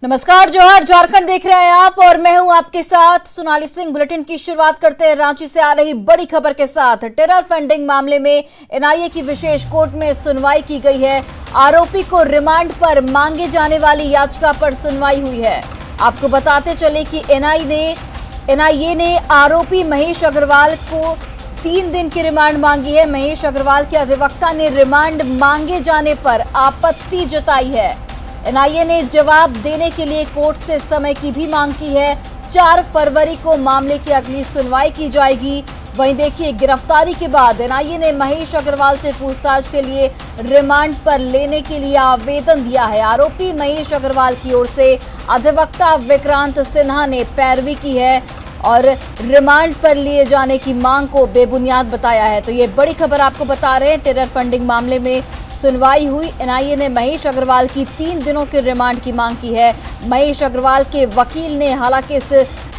नमस्कार, जोहार, झारखंड देख रहे हैं आप और मैं हूं आपके साथ सोनाली सिंह। बुलेटिन की शुरुआत करते हैं रांची से आ रही बड़ी खबर के साथ। टेरर फंडिंग मामले में एनआईए की विशेष कोर्ट में सुनवाई की गई है। आरोपी को रिमांड पर मांगे जाने वाली याचिका पर सुनवाई हुई है। आपको बताते चले कि एनआईए ने आरोपी महेश अग्रवाल को 3 दिन की रिमांड मांगी है। महेश अग्रवाल के अधिवक्ता ने रिमांड मांगे जाने पर आपत्ति जताई है। एनआईए ने जवाब देने के लिए कोर्ट से समय की भी मांग की है। 4 फरवरी को मामले की अगली सुनवाई की जाएगी। वहीं देखिए, गिरफ्तारी के बाद एनआईए ने महेश अग्रवाल से पूछताछ के लिए रिमांड पर लेने के लिए आवेदन दिया है। आरोपी महेश अग्रवाल की ओर से अधिवक्ता विक्रांत सिन्हा ने पैरवी की है और रिमांड पर लिए जाने की मांग को बेबुनियाद बताया है। तो ये बड़ी खबर आपको बता रहे हैं। टेरर फंडिंग मामले में सुनवाई हुई। एनआईए ने महेश अग्रवाल की 3 दिनों के रिमांड की मांग की है। महेश अग्रवाल के वकील ने हालांकि इस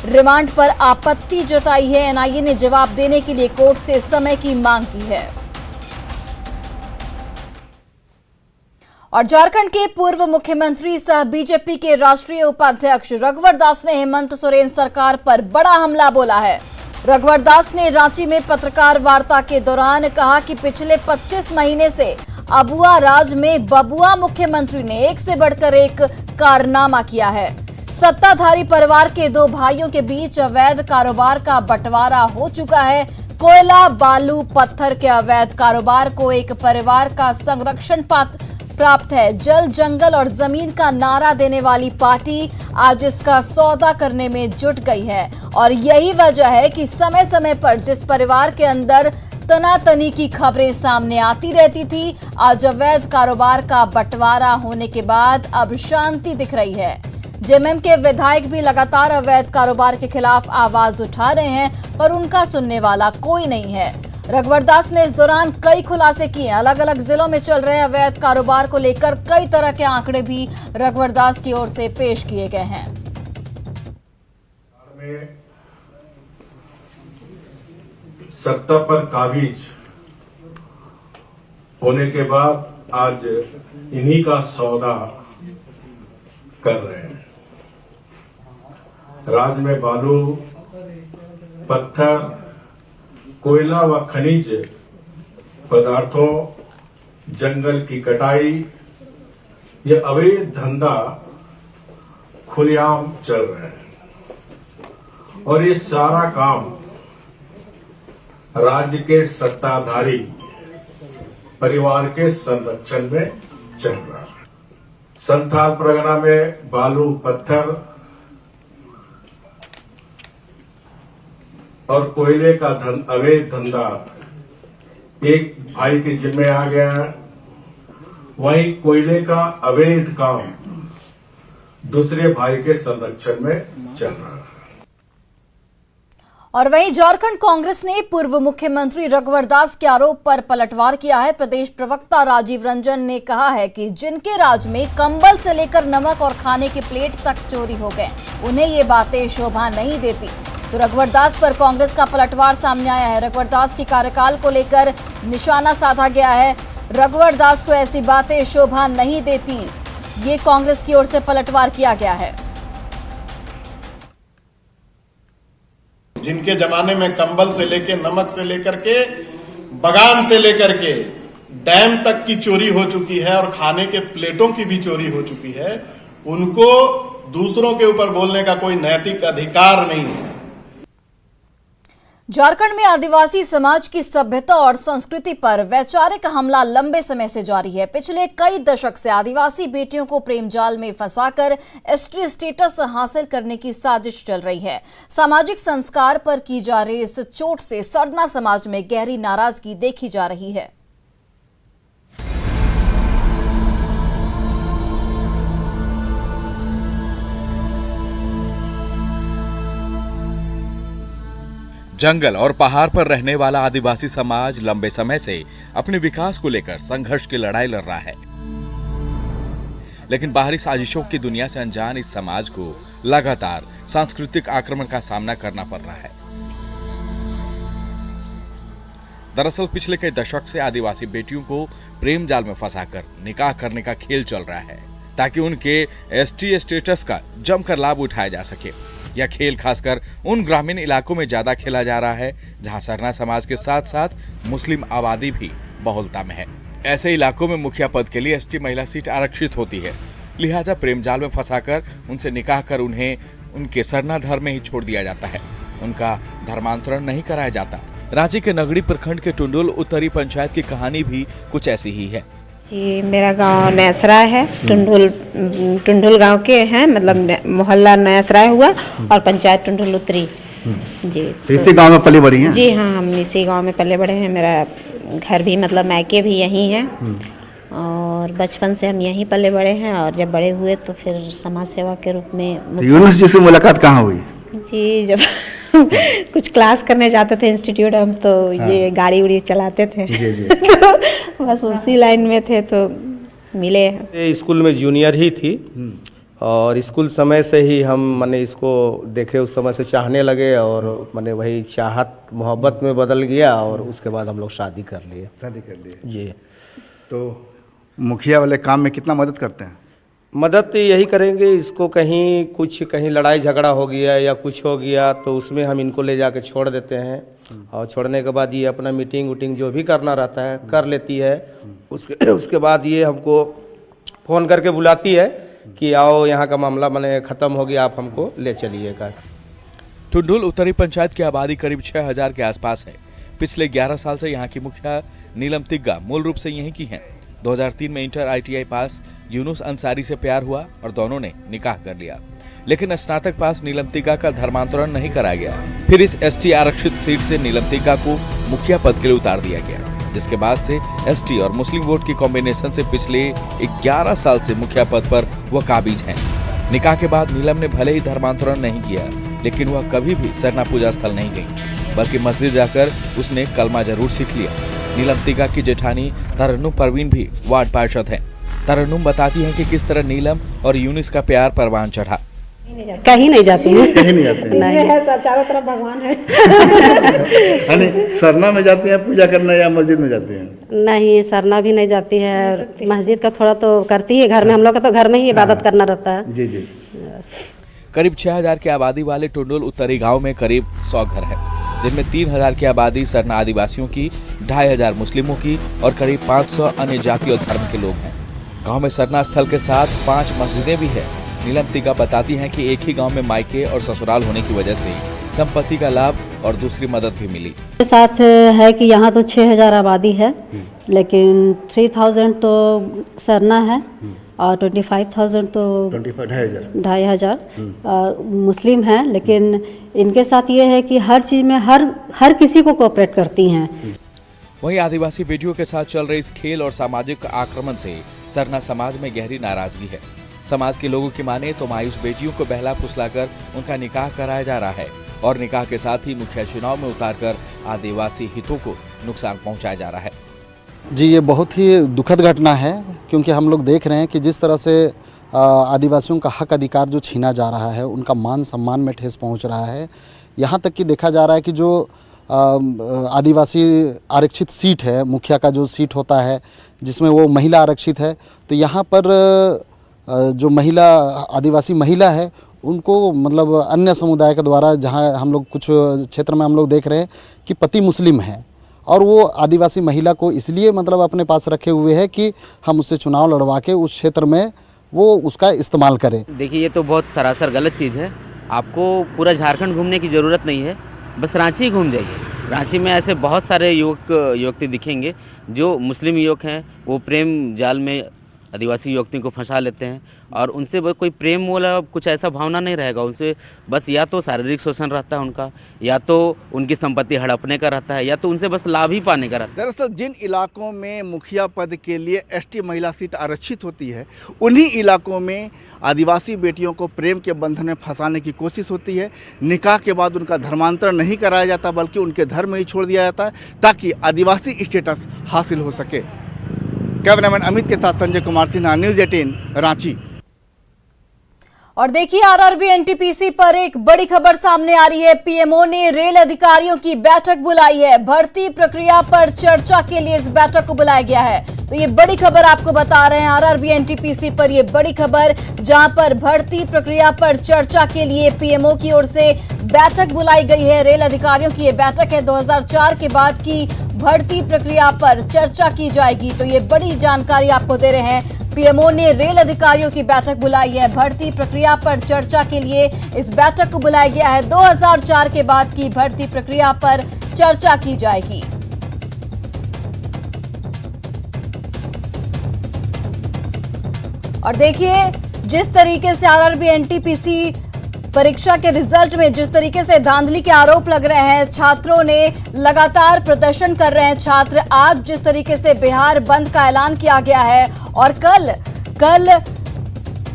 रिमांड पर आपत्ति जताई है। एनआईए ने जवाब देने के लिए कोर्ट से समय की मांग की है। और झारखंड के पूर्व मुख्यमंत्री सह बीजेपी के राष्ट्रीय उपाध्यक्ष रघुवर दास ने हेमंत सोरेन सरकार पर बड़ा हमला बोला है। रघुवर दास ने रांची में पत्रकार वार्ता के दौरान कहा कि पिछले 25 महीने से अबुआ राज में बबुआ मुख्यमंत्री ने एक से बढ़कर एक कारनामा किया है। सत्ताधारी परिवार के 2 भाइयों के बीच अवैध कारोबार का बंटवारा हो चुका है। कोयला, बालू, पत्थर के अवैध कारोबार को एक परिवार का संरक्षण प्राप्त है। जल, जंगल और जमीन का नारा देने वाली पार्टी आज इसका सौदा करने में जुट गई है। और यही वजह है कि समय समय पर जिस परिवार के अंदर तनातनी की खबरें सामने आती रहती थी, आज अवैध कारोबार का बंटवारा होने के बाद अब शांति दिख रही है। जेएमएम के विधायक भी लगातार अवैध कारोबार के खिलाफ आवाज उठा रहे हैं, पर उनका सुनने वाला कोई नहीं है। रघुवर दास ने इस दौरान कई खुलासे किए। अलग अलग जिलों में चल रहे अवैध कारोबार को लेकर कई तरह के आंकड़े भी रघुवर दास की ओर से पेश किए गए हैं। सत्ता पर काबिज होने के बाद आज इन्हीं का सौदा कर रहे हैं। राज्य में बालू, पत्थर, कोयला व खनिज पदार्थों, जंगल की कटाई, यह अवैध धंधा खुलेआम चल रहा है और ये सारा काम राज्य के सत्ताधारी परिवार के संरक्षण में चल रहा है। संथाल परगना में बालू, पत्थर और कोयले का अवैध धंधा एक भाई के जिम्मे आ गया है। वहीं कोयले का अवैध काम दूसरे भाई के संरक्षण में चल रहा है। और वहीं झारखंड कांग्रेस ने पूर्व मुख्यमंत्री रघुवर दास के आरोप पर पलटवार किया है। प्रदेश प्रवक्ता राजीव रंजन ने कहा है कि जिनके राज में कंबल से लेकर नमक और खाने के प्लेट तक चोरी हो गए, उन्हें ये बातें शोभा नहीं देती। तो रघुवर दास पर कांग्रेस का पलटवार सामने आया है। रघुवर दास के कार्यकाल को लेकर निशाना साधा गया है। रघुवर दास को ऐसी बातें शोभा नहीं देती, ये कांग्रेस की ओर से पलटवार किया गया है। जिनके जमाने में कंबल से लेकर नमक से लेकर के बगान से लेकर के डैम तक की चोरी हो चुकी है और खाने के प्लेटों की भी चोरी हो चुकी है, उनको दूसरों के ऊपर बोलने का कोई नैतिक अधिकार नहीं है। झारखंड में आदिवासी समाज की सभ्यता और संस्कृति पर वैचारिक हमला लंबे समय से जारी है। पिछले कई दशक से आदिवासी बेटियों को प्रेम जाल में फंसाकर एसटी स्टेटस हासिल करने की साजिश चल रही है। सामाजिक संस्कार पर की जा रही इस चोट से सरना समाज में गहरी नाराजगी देखी जा रही है। जंगल और पहाड़ पर रहने वाला आदिवासी समाज लंबे समय से अपने विकास को लेकर संघर्ष की लड़ाई लड़ रहा है, लेकिन बाहरी साजिशों की दुनिया से अनजान इस समाज को लगातार सांस्कृतिक आक्रमण का सामना करना पड़ रहा है। दरअसल पिछले कई दशक से आदिवासी बेटियों को प्रेम जाल में फंसाकर निकाह करने का खेल चल रहा है। ताकि उनके एसटी स्टेटस का जमकर लाभ उठाया जा सके। यह खेल खासकर उन ग्रामीण इलाकों में ज्यादा खेला जा रहा है जहां सरना समाज के साथ साथ मुस्लिम आबादी भी बहुलता में है। ऐसे इलाकों में मुखिया पद के लिए एसटी महिला सीट आरक्षित होती है, लिहाजा प्रेम जाल में फंसाकर उनसे निकाह कर उन्हें उनके सरना धर्म में ही छोड़ दिया जाता है, उनका धर्मांतरण नहीं कराया जाता। रांची के नगड़ी प्रखंड के टुंडुल उत्तरी पंचायत की कहानी भी कुछ ऐसी ही है। जी, मेरा गांव नयासराय है। टुंडुल गांव के हैं, मतलब मोहल्ला नयासराय हुआ और पंचायत टुंडुल उत्तरी। जी, तो इसी गांव में पली बड़ी हैं? जी हाँ, हम इसी गांव में पले बड़े हैं। मेरा घर भी मतलब मायके भी यहीं है और बचपन से हम यहीं पले बड़े हैं और जब बड़े हुए तो फिर समाज सेवा के रूप में। तो यूनुस जी से मुलाकात कहाँ हुई? जी, जब कुछ क्लास करने जाते थे इंस्टीट्यूट, हम तो ये गाड़ी उड़ी चलाते थे। जी। तो बस उसी लाइन में थे तो मिले। ये स्कूल में जूनियर ही थी और स्कूल समय से ही हम माने इसको देखे, उस समय से चाहने लगे और माने वही चाहत मोहब्बत में बदल गया और उसके बाद हम लोग शादी कर लिए। जी, तो मुखिया वाले काम में कितना मदद करते हैं? मदद तो यही करेंगे, इसको कहीं लड़ाई झगड़ा हो गया या कुछ हो गया तो उसमें हम इनको ले जाके छोड़ देते हैं और छोड़ने के बाद ये अपना मीटिंग वूटिंग जो भी करना रहता है कर लेती है। उसके बाद ये हमको फ़ोन करके बुलाती है कि आओ यहाँ का मामला माने ख़त्म हो गया, आप हमको ले चलिएगा। टुंडुल उत्तरी पंचायत की आबादी करीब 6000 के आसपास है। पिछले 11 साल से यहाँ की मुखिया नीलम तिग्गा मूल रूप से यहीं की हैं। 2003 में इंटर ITI पास यूनुस अंसारी से प्यार हुआ और दोनों ने निकाह कर लिया, लेकिन स्नातक पास नीलम तिग्गा का धर्मांतरण नहीं कराया गया। फिर इस ST आरक्षित सीट से नीलम तिग्गा को मुखिया पद के लिए उतार दिया गया, जिसके बाद से ST और मुस्लिम वोट की कॉम्बिनेशन से पिछले 11 साल से मुखिया पद पर वह काबिज हैं। निकाह के बाद नीलम ने भले ही धर्मांतरण नहीं किया, लेकिन वह कभी भी सरना पूजा स्थल नहीं गई, बल्कि मस्जिद जाकर उसने कलमा जरूर सीख लिया। नीलम तिग्गा की जेठानी तरन्नुम परवीन भी वार्ड पार्षद हैं। तरन्नुम बताती हैं कि किस तरह नीलम और यूनुस का प्यार परवान चढ़ा। कहीं नहीं जाती हैं। कहीं नहीं जाते हैं? नहीं है, सब चारों तरफ भगवान है। यानी सरना में जाती हैं पूजा करने या मस्जिद में जाती हैं? नहीं, सरना भी नहीं जाती है और मस्जिद का थोड़ा तो करती है। घर में हम लोग का तो घर में ही इबादत करना रहता है। जी। करीब 6000 की आबादी वाले टुंडुल उत्तरी गांव में करीब 100 घर हैं, जिनमें 3000 की आबादी सरना आदिवासियों की, 2500 मुस्लिमों की और करीब 500 अन्य जाति और धर्म के लोग हैं। गांव में सरना स्थल के साथ 5 मस्जिदें भी हैं। नीलम तिग्गा बताती हैं कि एक ही गांव में मायके और ससुराल होने की वजह से संपत्ति का लाभ और दूसरी मदद भी मिली। साथ है कि यहाँ तो 6000 आबादी है, लेकिन 3000 तो सरना है और 25,000 तो 2,500 मुस्लिम हैं। लेकिन इनके साथ ये है कि हर चीज़ में हर किसी को कोऑपरेट करती हैं। वहीं आदिवासी बेटियों के साथ चल रहे इस खेल और सामाजिक आक्रमण से सरना समाज में गहरी नाराजगी है। समाज के लोगों की माने तो मायूस बेटियों को बहला फुसलाकर उनका निकाह कराया जा रहा है और निकाह के साथ ही मुखिया चुनाव में उतारकर आदिवासी हितों को नुकसान पहुंचाया जा रहा है। जी, ये बहुत ही दुखद घटना है, क्योंकि हम लोग देख रहे हैं कि जिस तरह से आदिवासियों का हक अधिकार जो छीना जा रहा है, उनका मान सम्मान में ठेस पहुंच रहा है। यहाँ तक कि देखा जा रहा है कि जो आदिवासी आरक्षित सीट है, मुखिया का जो सीट होता है जिसमें वो महिला आरक्षित है, तो यहाँ पर जो महिला आदिवासी महिला है उनको मतलब अन्य समुदाय के द्वारा, जहाँ हम लोग कुछ क्षेत्र में हम लोग देख रहे हैं कि पति मुस्लिम है और वो आदिवासी महिला को इसलिए मतलब अपने पास रखे हुए है कि हम उससे चुनाव लड़वा के उस क्षेत्र में वो उसका इस्तेमाल करें। देखिए, ये तो बहुत सरासर गलत चीज़ है। आपको पूरा झारखंड घूमने की ज़रूरत नहीं है, बस रांची ही घूम जाइए। रांची में ऐसे बहुत सारे युवक युवती दिखेंगे जो मुस्लिम युवक हैं, वो प्रेम जाल में आदिवासी युवतियों को फंसा लेते हैं और उनसे कोई प्रेम वाला कुछ ऐसा भावना नहीं रहेगा। उनसे बस या तो शारीरिक शोषण रहता है उनका, या तो उनकी संपत्ति हड़पने का रहता है, या तो उनसे बस लाभ ही पाने का रहता है। दरअसल जिन इलाकों में मुखिया पद के लिए ST महिला सीट आरक्षित होती है, उन्हीं इलाकों में आदिवासी बेटियों को प्रेम के बंधन में फंसाने की कोशिश होती है। निकाह के बाद उनका धर्मांतरण नहीं कराया जाता, बल्कि उनके धर्म में ही छोड़ दिया जाता है ताकि आदिवासी स्टेटस हासिल हो सके। कैमरामैन अमित के साथ संजय कुमार सिन्हा, न्यूज़ 18 रांची। और देखिए आरआरबी एनटीपीसी पर एक बड़ी खबर सामने आ रही है। पीएमओ ने रेल अधिकारियों की बैठक बुलाई है। भर्ती प्रक्रिया पर चर्चा के लिए इस बैठक को बुलाया गया है। तो ये बड़ी खबर आपको बता रहे हैं आरआरबी एनटीपीसी पर, ये बड़ी खबर जहां पर भर्ती प्रक्रिया पर चर्चा के लिए पीएमओ की ओर से बैठक बुलाई गई है। रेल अधिकारियों की ये बैठक है। 2004 के बाद की भर्ती प्रक्रिया पर चर्चा की जाएगी। तो ये बड़ी जानकारी आपको दे रहे हैं। पीएमओ ने रेल अधिकारियों की बैठक बुलाई है। भर्ती प्रक्रिया पर चर्चा के लिए इस बैठक को बुलाया गया है। 2004 के बाद की भर्ती प्रक्रिया पर चर्चा की जाएगी। और देखिए जिस तरीके से आरआरबी एनटीपीसी परीक्षा के रिजल्ट में जिस तरीके से धांधली के आरोप लग रहे हैं, छात्रों ने लगातार प्रदर्शन कर रहे हैं छात्र। आज जिस तरीके से बिहार बंद का ऐलान किया गया है और कल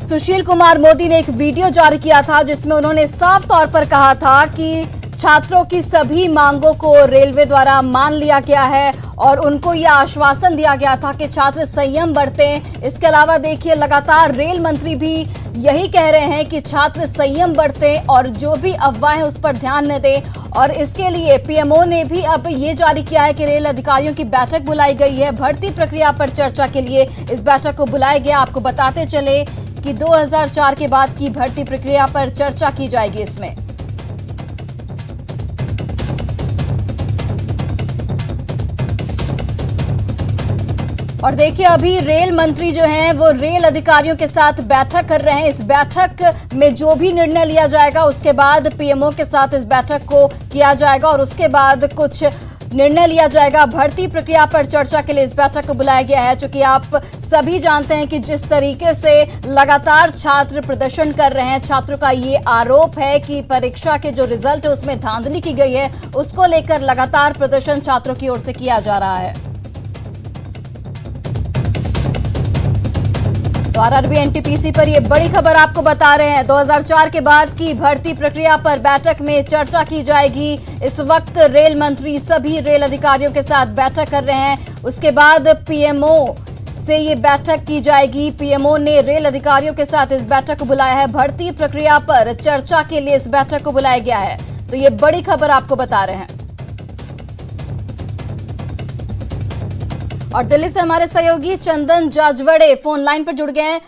सुशील कुमार मोदी ने एक वीडियो जारी किया था जिसमें उन्होंने साफ तौर पर कहा था कि छात्रों की सभी मांगों को रेलवे द्वारा मान लिया गया है और उनको यह आश्वासन दिया गया था कि छात्र संयम बरतें। इसके अलावा देखिए लगातार रेल मंत्री भी यही कह रहे हैं कि छात्र संयम बरतें और जो भी अफवाहें उस पर ध्यान न दें। और इसके लिए पीएमओ ने भी अब ये जारी किया है कि रेल अधिकारियों की बैठक बुलाई गई है। भर्ती प्रक्रिया पर चर्चा के लिए इस बैठक को बुलाया गया। आपको बताते चले कि 2004 के बाद की भर्ती प्रक्रिया पर चर्चा की जाएगी इसमें। और देखिए अभी रेल मंत्री जो हैं वो रेल अधिकारियों के साथ बैठक कर रहे हैं। इस बैठक में जो भी निर्णय लिया जाएगा उसके बाद पीएमओ के साथ इस बैठक को किया जाएगा और उसके बाद कुछ निर्णय लिया जाएगा। भर्ती प्रक्रिया पर चर्चा के लिए इस बैठक को बुलाया गया है। चूंकि आप सभी जानते हैं कि जिस तरीके से लगातार छात्र प्रदर्शन कर रहे हैं, छात्रों का ये आरोप है कि परीक्षा के जो रिजल्ट है उसमें धांधली की गई है, उसको लेकर लगातार प्रदर्शन छात्रों की ओर से किया जा रहा है। तो आरआरबी एनटीपीसी पर यह बड़ी खबर आपको बता रहे हैं। 2004 के बाद की भर्ती प्रक्रिया पर बैठक में चर्चा की जाएगी। इस वक्त रेल मंत्री सभी रेल अधिकारियों के साथ बैठक कर रहे हैं। उसके बाद पीएमओ से ये बैठक की जाएगी। पीएमओ ने रेल अधिकारियों के साथ इस बैठक को बुलाया है। भर्ती प्रक्रिया पर चर्चा के लिए इस बैठक को बुलाया गया है। तो ये बड़ी खबर आपको बता रहे हैं। और दिल्ली से हमारे सहयोगी चंदन जाजवड़े फोन लाइन पर जुड़ गए हैं।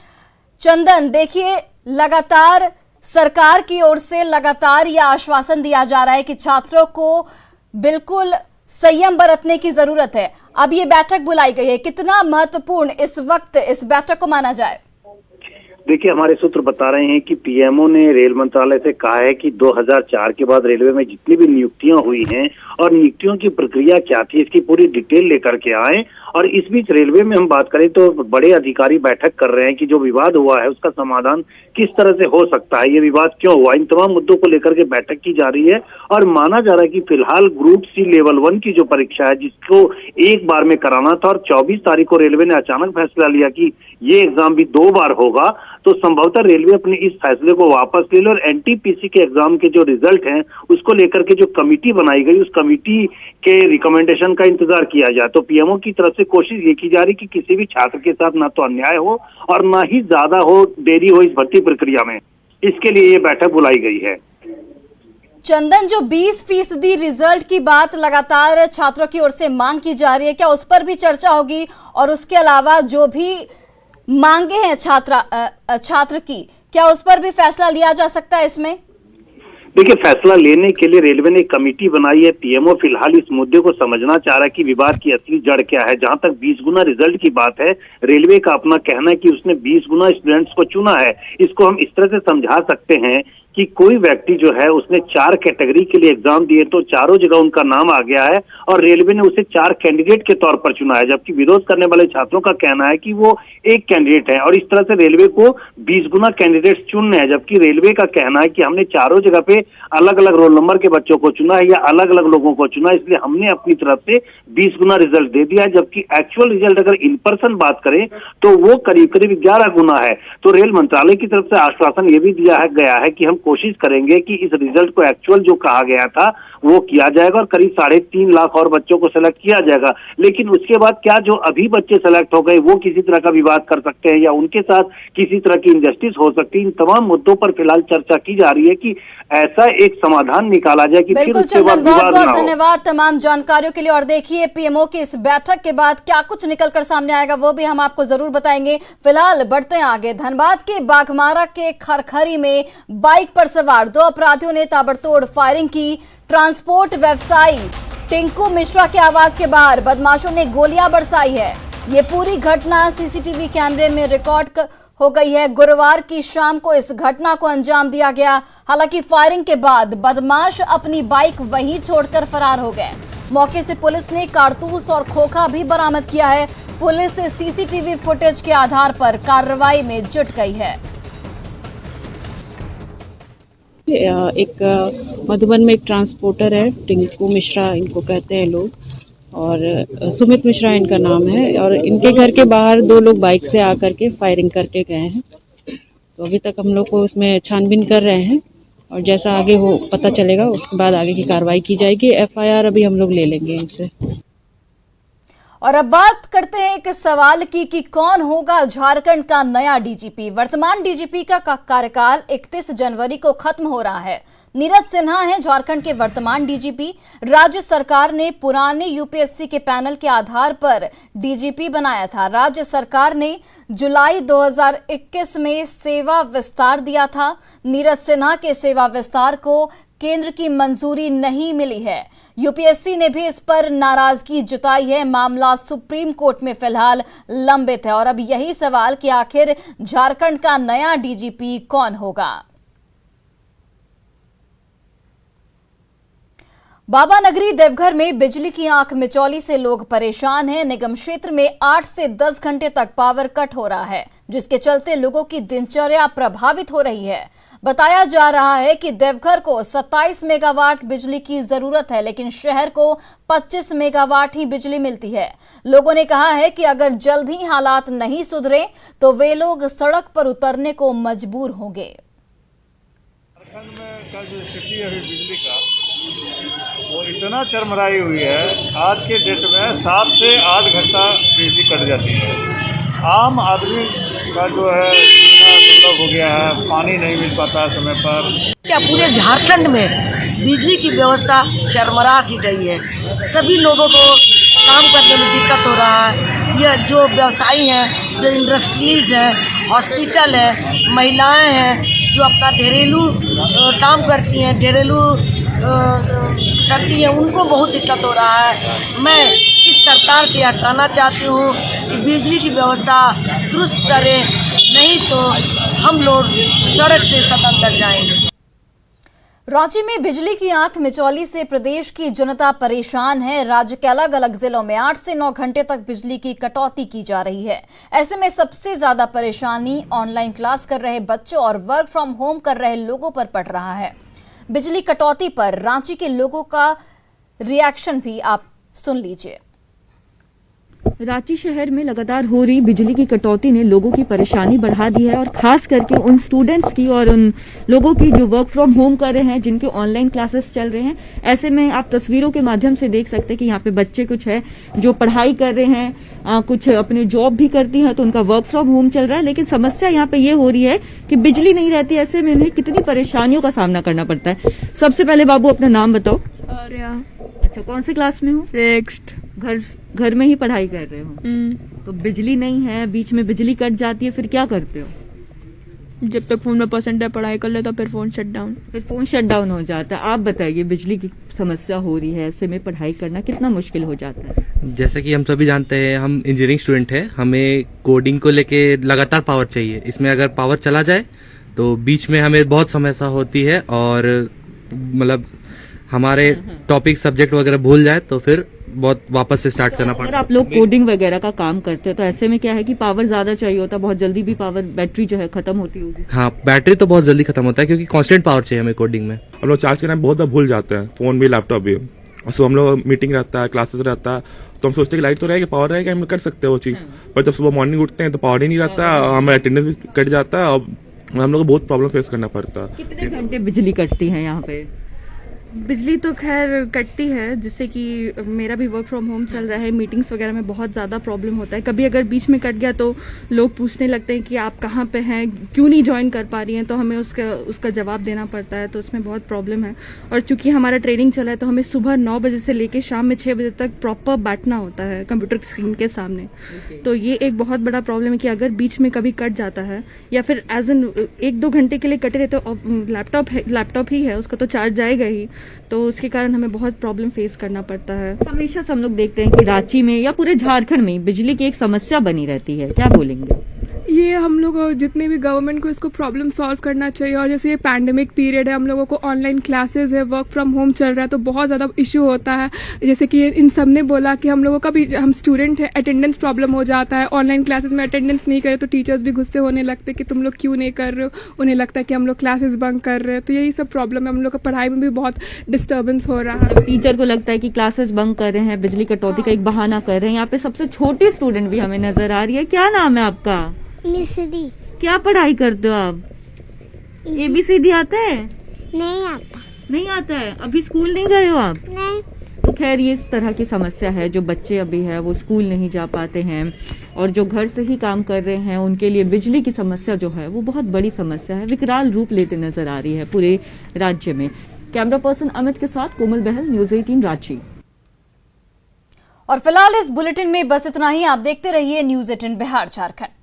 चंदन, देखिए लगातार सरकार की ओर से लगातार यह आश्वासन दिया जा रहा है कि छात्रों को बिल्कुल संयम बरतने की जरूरत है। अब ये बैठक बुलाई गई है, कितना महत्वपूर्ण इस वक्त इस बैठक को माना जाए? देखिए हमारे सूत्र बता रहे हैं कि पीएमओ ने रेल मंत्रालय से कहा है कि 2004 के बाद रेलवे में जितनी भी नियुक्तियां हुई हैं और नियुक्तियों की प्रक्रिया क्या थी इसकी पूरी डिटेल लेकर के आए। और इस बीच रेलवे में हम बात करें तो बड़े अधिकारी बैठक कर रहे हैं कि जो विवाद हुआ है उसका समाधान किस तरह से हो सकता है, ये विवाद क्यों हुआ, इन तमाम मुद्दों को लेकर के बैठक की जा रही है। और माना जा रहा है कि फिलहाल ग्रुप सी लेवल 1 की जो परीक्षा है जिसको एक बार में कराना था और 24 तारीख को रेलवे ने अचानक फैसला लिया कि ये एग्जाम भी 2 बार होगा, तो संभवतः रेलवे अपने इस फैसले को वापस ले ले और एनटीपीसी के एग्जाम के जो रिजल्ट हैं उसको लेकर के जो कमेटी बनाई गई उस कमेटी के रिकमेंडेशन का इंतजार किया जाए। तो पीएमओ की तरफ से कोशिश ये की जा रही कि किसी भी छात्र के साथ ना तो अन्याय हो और ना ही ज्यादा हो देरी हो इस भर्ती प्रक्रिया में, इसके लिए ये बैठक बुलाई गई है। चंदन, जो 20% रिजल्ट की बात लगातार छात्रों की ओर से मांग की जा रही है, क्या उस पर भी चर्चा होगी? और उसके अलावा जो भी मांगे हैं छात्र की, क्या उस पर भी फैसला लिया जा सकता है इसमें? देखिए फैसला लेने के लिए रेलवे ने कमेटी बनाई है। पीएमओ फिलहाल इस मुद्दे को समझना चाह रहा है कि विवाद की असली जड़ क्या है। जहां तक 20 गुना रिजल्ट की बात है, रेलवे का अपना कहना है कि उसने 20 गुना स्टूडेंट्स को चुना है। इसको हम इस तरह से समझा सकते हैं कि कोई व्यक्ति जो है उसने 4 कैटेगरी के लिए एग्जाम दिए तो चारों जगह उनका नाम आ गया है और रेलवे ने उसे 4 कैंडिडेट के तौर पर चुना है, जबकि विरोध करने वाले छात्रों का कहना है कि वो 1 कैंडिडेट है। और इस तरह से रेलवे को 20 गुना कैंडिडेट्स चुनने हैं, जबकि रेलवे का कहना है कि हमने चारों जगह पे अलग अलग रोल नंबर के बच्चों को चुना है या अलग अलग लोगों को चुना है, इसलिए हमने अपनी तरफ से 20 गुना रिजल्ट दे दिया है। जबकि एक्चुअल रिजल्ट अगर इन पर्सन बात करें तो वो करीब करीब 11 गुना है। तो रेल मंत्रालय की तरफ से आश्वासन ये भी दिया गया है कि हम कोशिश करेंगे कि इस रिजल्ट को एक्चुअल जो कहा गया था वो किया जाएगा और करीब 3.5 लाख और बच्चों को सेलेक्ट किया जाएगा। लेकिन उसके बाद क्या जो अभी बच्चे सेलेक्ट हो गए वो किसी तरह का विवाद कर सकते हैं या उनके साथ किसी तरह की इनजस्टिस हो सकती है, इन तमाम मुद्दों पर फिलहाल चर्चा की जा रही है कि ऐसा एक समाधान निकाला जाए कि फिर उसके बाद बहुत विवाद ना बहुत हो। धन्यवाद तमाम जानकारियों के लिए। और देखिए पीएमओ की इस बैठक के बाद क्या कुछ निकलकर सामने आएगा वो भी हम आपको जरूर बताएंगे। फिलहाल बढ़ते हैं आगे। धनबाद के बाघमारा के खरखरी में बाइक पर सवार 2 अपराधियों ने ताबड़तोड़ फायरिंग की। ट्रांसपोर्ट व्यवसायी टिंकू मिश्रा के आवास के बाहर बदमाशों ने गोलियां बरसाई है। ये पूरी घटना सीसीटीवी कैमरे में रिकॉर्ड हो गई है। गुरुवार की शाम को इस घटना को अंजाम दिया गया। हालांकि फायरिंग के बाद बदमाश अपनी बाइक वहीं छोड़कर फरार हो गए। मौके से पुलिस ने कारतूस और खोखा भी बरामद किया है। पुलिस सीसीटीवी फुटेज के आधार पर कार्रवाई में जुट गई है। एक मधुबन में एक ट्रांसपोर्टर है, टिंकू मिश्रा इनको कहते हैं लोग, और सुमित मिश्रा इनका नाम है। और इनके घर के बाहर 2 लोग बाइक से आकर के फायरिंग करके गए हैं। तो अभी तक हम लोग को उसमें छानबीन कर रहे हैं और जैसा आगे हो पता चलेगा उसके बाद आगे की कार्रवाई की जाएगी। एफआईआर अभी हम लोग ले लेंगे इनसे। और अब बात करते हैं एक सवाल की कि कौन होगा झारखंड का नया डीजीपी। वर्तमान डीजीपी का कार्यकाल 31 जनवरी को खत्म हो रहा है। नीरज सिन्हा हैं झारखंड के वर्तमान डीजीपी। राज्य सरकार ने पुराने यूपीएससी के पैनल के आधार पर डीजीपी बनाया था। राज्य सरकार ने जुलाई 2021 में सेवा विस्तार दिया था। नीरज सिन्हा के सेवा विस्तार को केंद्र की मंजूरी नहीं मिली है। यूपीएससी ने भी इस पर नाराजगी जताई है। मामला सुप्रीम कोर्ट में फिलहाल लंबित है। और अब यही सवाल कि आखिर झारखंड का नया डीजीपी कौन होगा। बाबा नगरी देवघर में बिजली की आंख मिचौली से लोग परेशान हैं। निगम क्षेत्र में 8 से 10 घंटे तक पावर कट हो रहा है, जिसके चलते लोगों की दिनचर्या प्रभावित हो रही है। बताया जा रहा है कि देवघर को 27 मेगावाट बिजली की जरूरत है, लेकिन शहर को 25 मेगावाट ही बिजली मिलती है। लोगों ने कहा है कि अगर जल्द ही हालात नहीं सुधरे तो वे लोग सड़क पर उतरने को मजबूर होंगे। झारखंड में का जो स्थिति है बिजली का, वो इतना चरमराई हुई है। आज के डेट में 7 से 8 घंटा बिजली कट जाती है। आम आदमी का जो है इतना दुर्लभ हो गया है, पानी नहीं मिल पाता है समय पर। क्या पूरे झारखंड में बिजली की व्यवस्था चरमरा सी रही है। सभी लोगों को काम करने में दिक्कत हो रहा है। यह जो व्यवसायी हैं, जो इंडस्ट्रीज हैं, हॉस्पिटल है, महिलाएं हैं जो अपना घरेलू काम करती हैं, घरेलू करती हैं, उनको बहुत दिक्कत हो रहा है। मैं इस सरकार से हटाना चाहती हूँ कि बिजली की व्यवस्था दुरुस्त करें, नहीं तो हम लोग सड़क से सदन तक जाएंगे। रांची में बिजली की आंख मिचौली से प्रदेश की जनता परेशान है। राज्य के अलग अलग जिलों में 8 से 9 घंटे तक बिजली की कटौती की जा रही है। ऐसे में सबसे ज्यादा परेशानी ऑनलाइन क्लास कर रहे बच्चों और वर्क फ्रॉम होम कर रहे लोगों पर पड़ रहा है। बिजली कटौती पर रांची के लोगों का रिएक्शन भी आप सुन लीजिए। रांची शहर में लगातार हो रही बिजली की कटौती ने लोगों की परेशानी बढ़ा दी है, और खास करके उन स्टूडेंट्स की और उन लोगों की जो वर्क फ्रॉम होम कर रहे हैं, जिनके ऑनलाइन क्लासेस चल रहे हैं। ऐसे में आप तस्वीरों के माध्यम से देख सकते हैं कि यहाँ पे बच्चे कुछ है जो पढ़ाई कर रहे हैं, कुछ अपनी जॉब भी करती हैं, तो उनका वर्क फ्रॉम होम चल रहा है। लेकिन समस्या यहाँ पे ये हो रही है कि बिजली नहीं रहती। ऐसे में उन्हें कितनी परेशानियों का सामना करना पड़ता है। सबसे पहले बाबू अपना नाम बताओ। अच्छा, कौन से क्लास में हो? 6th। घर में ही पढ़ाई कर रहे हो? तो बिजली नहीं है, बीच में बिजली कट जाती है, फिर क्या करते हो? जब तक फोन में परसेंट है पढ़ाई कर लेता, फिर फोन शट डाउन हो जाता है। आप बताइए, बिजली की समस्या हो रही है, ऐसे में पढ़ाई करना कितना मुश्किल हो जाता है? जैसे कि हम सभी जानते हैं, हम इंजीनियरिंग स्टूडेंट हैं, हमें कोडिंग को लेके लगातार पावर चाहिए। इसमें अगर पावर चला जाए तो बीच में हमें बहुत समस्या होती है, और मतलब हमारे टॉपिक सब्जेक्ट वगैरह भूल जाए तो फिर बहुत वापस से स्टार्ट करना पड़ता है। आप लोग कोडिंग वगैरह का काम करते हो, तो ऐसे में क्या है कि पावर ज्यादा चाहिए होता है, बहुत जल्दी भी पावर बैटरी जो है खत्म होती होगी। हाँ, बैटरी तो बहुत जल्दी खत्म होता है क्योंकि कांस्टेंट पावर चाहिए हमें कोडिंग में। हम लोग चार्ज करना बहुत भूल जाते हैं, फोन भी लैपटॉप भी। सो हम लोग मीटिंग रहता है, क्लासेस रहता है, तो हम सोचते हैं कि लाइट तो रहेगी, पावर रहेगा, हम कर सकते हैं वो चीज़। पर जब सुबह मॉर्निंग उठते हैं तो पावर ही नहीं रहता, हमारा अटेंडेंस भी कट जाता है और हम लोग को बहुत प्रॉब्लम फेस करना पड़ता है। कितने घंटे बिजली कटती है यहाँ पे? बिजली तो खैर कटती है, जिससे कि मेरा भी वर्क फ्रॉम होम चल रहा है, मीटिंग्स वगैरह में बहुत ज़्यादा प्रॉब्लम होता है। कभी अगर बीच में कट गया तो लोग पूछने लगते हैं कि आप कहाँ पे हैं, क्यों नहीं ज्वाइन कर पा रही हैं, तो हमें उसका जवाब देना पड़ता है, तो उसमें बहुत प्रॉब्लम है। और चूंकि हमारा ट्रेनिंग चला है तो हमें सुबह 9 बजे से लेकर शाम में 6 बजे तक प्रॉपर बैठना होता है कंप्यूटर स्क्रीन के सामने। तो ये एक बहुत बड़ा प्रॉब्लम है कि अगर बीच में कभी कट जाता है या फिर एज एन 1-2 घंटे के लिए कटे रहते हो, लैपटॉप ही है, उसका तो चार्ज जाएगा ही, तो उसके कारण हमें बहुत प्रॉब्लम फेस करना पड़ता है। हमेशा से हम लोग देखते हैं कि रांची में या पूरे झारखंड में बिजली की एक समस्या बनी रहती है, क्या बोलेंगे? ये हम लोग जितने भी गवर्नमेंट को इसको प्रॉब्लम सॉल्व करना चाहिए। और जैसे ये पैंडेमिक पीरियड है, हम लोगों को ऑनलाइन क्लासेस है, वर्क फ्रॉम होम चल रहा है, तो बहुत ज़्यादा इशू होता है। जैसे कि इन सब ने बोला कि हम लोगों का भी, हम स्टूडेंट है, अटेंडेंस प्रॉब्लम हो जाता है। ऑनलाइन क्लासेस में अटेंडेंस नहीं करे तो टीचर्स भी गुस्से होने लगते कि तुम लोग क्यों नहीं कर रहे हो, उन्हें लगता है कि हम लोग क्लासेस बंक कर रहे हैं। तो यही सब प्रॉब्लम है, हम लोग का पढ़ाई में भी बहुत डिस्टर्बेंस हो रहा है। टीचर को लगता है कि क्लासेस बंक कर रहे हैं, बिजली कटौती का एक बहाना कर रहे हैं। यहाँ पे सबसे छोटी स्टूडेंट भी हमें नजर आ रही है, क्या नाम है आपका? मिसरी। क्या पढ़ाई करते हो आप? ABCD आता है? नहीं आता। नहीं आता है? अभी स्कूल नहीं गए हो आप? नहीं। तो खैर ये इस तरह की समस्या है, जो बच्चे अभी है वो स्कूल नहीं जा पाते हैं और जो घर से ही काम कर रहे हैं उनके लिए बिजली की समस्या जो है वो बहुत बड़ी समस्या है, विकराल रूप लेते नजर आ रही है पूरे राज्य में। कैमरा पर्सन अमित के साथ कोमल बहल, न्यूज 18 रांची। और फिलहाल इस बुलेटिन में बस इतना ही। आप देखते रहिए न्यूज 18 बिहार झारखंड।